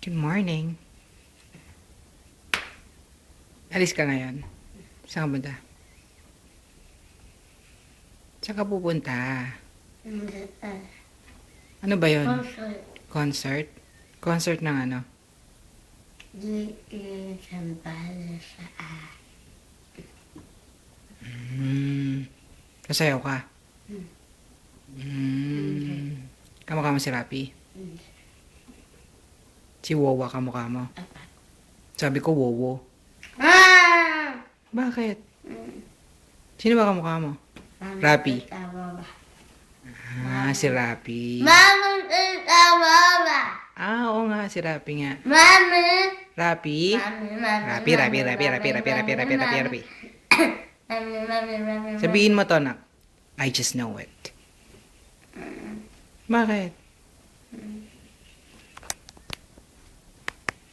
Good morning. Alis ka ngayon? Saan ka punta? Saan ka pupunta? Ano ba yun? Concert. Concert? Concert ng ano? Di sambal sa Kasayaw ka? Kamukha mo si Rapi? Si Wowa kamukha mo? Sabi ko Wowo. Bakit? Sino ba kamukha mo? Rapi. Si Rapi. Mama, mama. Oo nga, si Rapi nga. Mama. Rapi? Rapi. Sabihin mo to, nak. I just know it. Bakit?